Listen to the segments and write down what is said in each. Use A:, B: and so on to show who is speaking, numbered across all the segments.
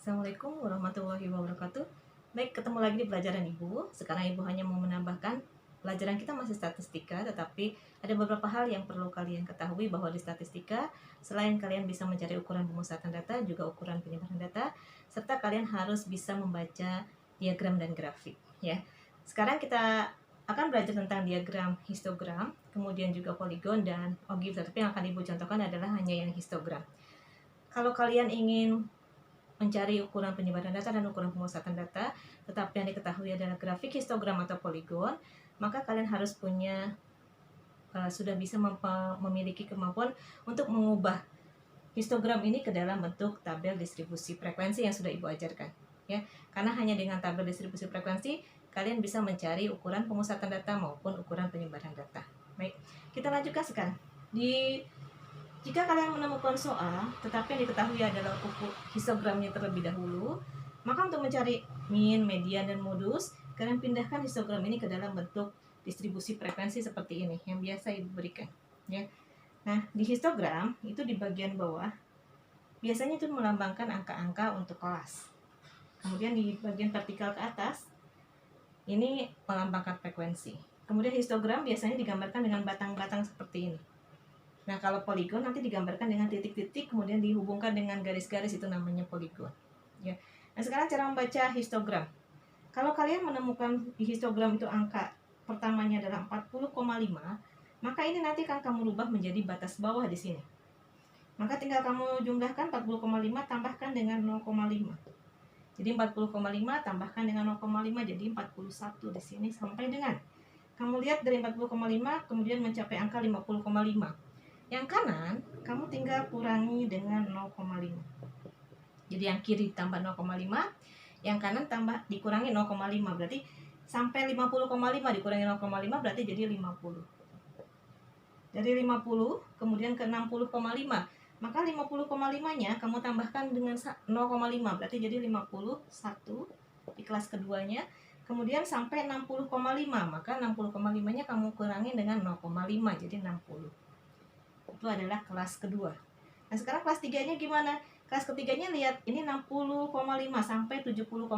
A: Assalamualaikum warahmatullahi wabarakatuh. Baik, ketemu lagi di pelajaran Ibu. Sekarang Ibu hanya mau menambahkan pelajaran kita masih statistika, tetapi ada beberapa hal yang perlu kalian ketahui bahwa di statistika, selain kalian bisa mencari ukuran pemusatan data, juga ukuran penyebaran data, serta kalian harus bisa membaca diagram dan grafik. Ya, sekarang kita akan belajar tentang diagram, histogram, kemudian juga poligon dan ogive. Tapi yang akan Ibu contohkan adalah hanya yang histogram. Kalau kalian ingin mencari ukuran penyebaran data dan ukuran pemusatan data, tetapi yang diketahui adalah grafik, histogram, atau poligon, maka kalian harus sudah bisa memiliki kemampuan untuk mengubah histogram ini ke dalam bentuk tabel distribusi frekuensi yang sudah Ibu ajarkan. Ya, karena hanya dengan tabel distribusi frekuensi, kalian bisa mencari ukuran pemusatan data maupun ukuran penyebaran data. Baik, kita lanjutkan sekarang. Jika kalian menemukan soal, tetapi yang diketahui adalah histogramnya terlebih dahulu, maka untuk mencari min, median, dan modus, kalian pindahkan histogram ini ke dalam bentuk distribusi frekuensi seperti ini, yang biasa Ibu berikan. Ya. Nah, di histogram, itu di bagian bawah, biasanya itu melambangkan angka-angka untuk kelas. Kemudian di bagian vertikal ke atas, ini melambangkan frekuensi. Kemudian histogram biasanya digambarkan dengan batang-batang seperti ini. Nah, kalau poligon nanti digambarkan dengan titik-titik, kemudian dihubungkan dengan garis-garis, itu namanya poligon. Ya. Nah, sekarang cara membaca histogram. Kalau kalian menemukan di histogram itu angka pertamanya adalah 40,5, maka ini nanti akan kamu rubah menjadi batas bawah di sini. Maka tinggal kamu jumlahkan 40,5 tambahkan dengan 0,5. Jadi 40,5 tambahkan dengan 0,5 jadi 41 di sini sampai dengan kamu lihat dari 40,5 kemudian mencapai angka 50,5. Yang kanan, kamu tinggal kurangi dengan 0,5. Jadi yang kiri tambah 0,5, yang kanan dikurangi 0,5. Berarti sampai 50,5 dikurangi 0,5 berarti jadi 50. Dari 50 kemudian ke 60,5. Maka 50,5-nya kamu tambahkan dengan 0,5 berarti jadi 51 di kelas keduanya. Kemudian sampai 60,5, maka 60,5-nya kamu kurangi dengan 0,5 jadi 60. Itu adalah kelas kedua. Nah, sekarang kelas 3-nya gimana? Kelas ketiganya lihat, ini 60,5 sampai 70,5.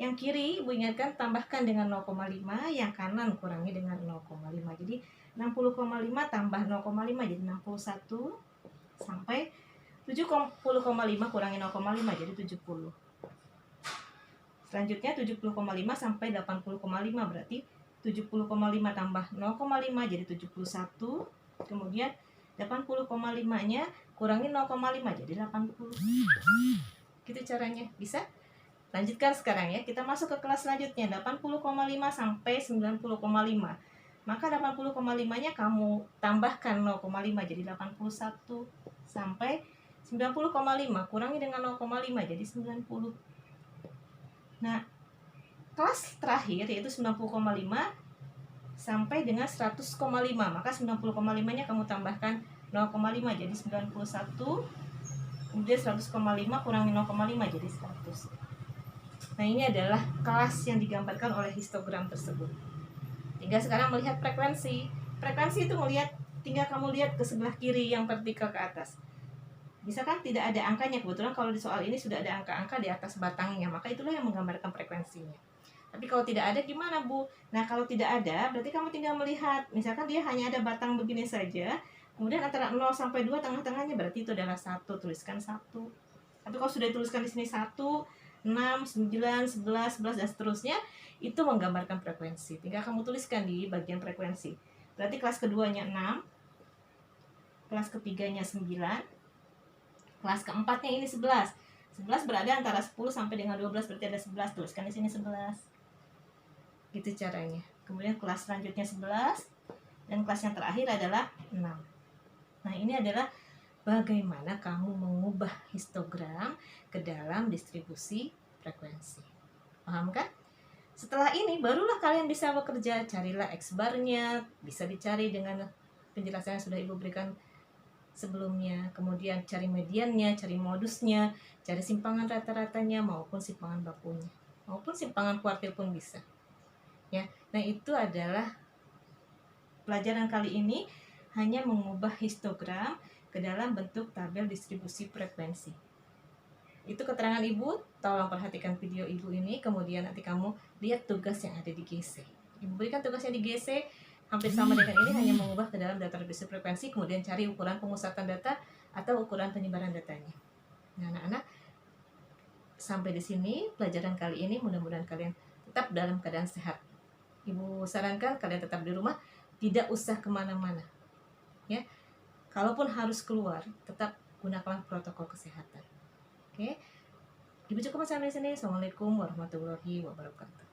A: Yang kiri Ibu ingatkan tambahkan dengan 0,5, yang kanan kurangi dengan 0,5. Jadi 60,5 tambah 0,5 jadi 61 sampai 70,5 kurangi 0,5 jadi 70. Selanjutnya 70,5 sampai 80,5 berarti 70,5 tambah 0,5 jadi 71. Kemudian 80,5-nya kurangi 0,5 jadi 80. Gitu caranya. Bisa? Lanjutkan sekarang ya. Kita masuk ke kelas selanjutnya 80,5 sampai 90,5. Maka 80,5-nya kamu tambahkan 0,5 jadi 81 sampai 90,5 kurangi dengan 0,5 jadi 90. Nah, kelas terakhir yaitu 90,5 sampai dengan 100,5. Maka 90,5-nya kamu tambahkan 0,5 jadi 91. Kemudian 100,5 kurangi 0,5 jadi 100. Nah, ini adalah kelas yang digambarkan oleh histogram tersebut. Tinggal sekarang melihat frekuensi. Frekuensi itu tinggal kamu lihat ke sebelah kiri yang vertikal ke atas. Misalkan tidak ada angkanya, kebetulan kalau di soal ini sudah ada angka-angka di atas batangnya, maka itulah yang menggambarkan frekuensinya. Tapi kalau tidak ada gimana, Bu? Nah, kalau tidak ada, berarti kamu tinggal melihat. Misalkan dia hanya ada batang begini saja, kemudian antara 0 sampai 2 tengah-tengahnya berarti itu adalah 1, tuliskan 1. Tapi kalau sudah dituliskan di sini 1, 6, 9, 11, 11 dan seterusnya, itu menggambarkan frekuensi. Tinggal kamu tuliskan di bagian frekuensi. Berarti kelas keduanya 6, kelas ketiganya 9, kelas keempatnya ini 11. 11 berada antara 10 sampai dengan 12 berarti ada 11, tuliskan di sini 11. Gitu caranya. Kemudian kelas selanjutnya 11 dan kelas yang terakhir adalah 6. Nah, ini adalah bagaimana kamu mengubah histogram ke dalam distribusi frekuensi. Paham kan? Setelah ini barulah kalian bisa bekerja, carilah X-bar-nya, bisa dicari dengan penjelasan yang sudah Ibu berikan sebelumnya. Kemudian cari mediannya, cari modusnya, cari simpangan rata-ratanya maupun simpangan bakunya, maupun simpangan kuartil pun bisa. Ya, nah itu adalah pelajaran kali ini, hanya mengubah histogram ke dalam bentuk tabel distribusi frekuensi. Itu keterangan Ibu, tolong perhatikan video Ibu ini, kemudian nanti kamu lihat tugas yang ada di GC. Ibu berikan tugas yang di GC, hampir sama dengan ini, hanya mengubah ke dalam database frekuensi, kemudian cari ukuran pemusatan data atau ukuran penyebaran datanya. Nah, anak-anak, sampai di sini pelajaran kali ini, mudah-mudahan kalian tetap dalam keadaan sehat. Ibu sarankan kalian tetap di rumah, tidak usah kemana-mana. Ya, kalaupun harus keluar, tetap gunakan protokol kesehatan. Oke, Ibu cukup sampai di sini. Assalamualaikum warahmatullahi wabarakatuh.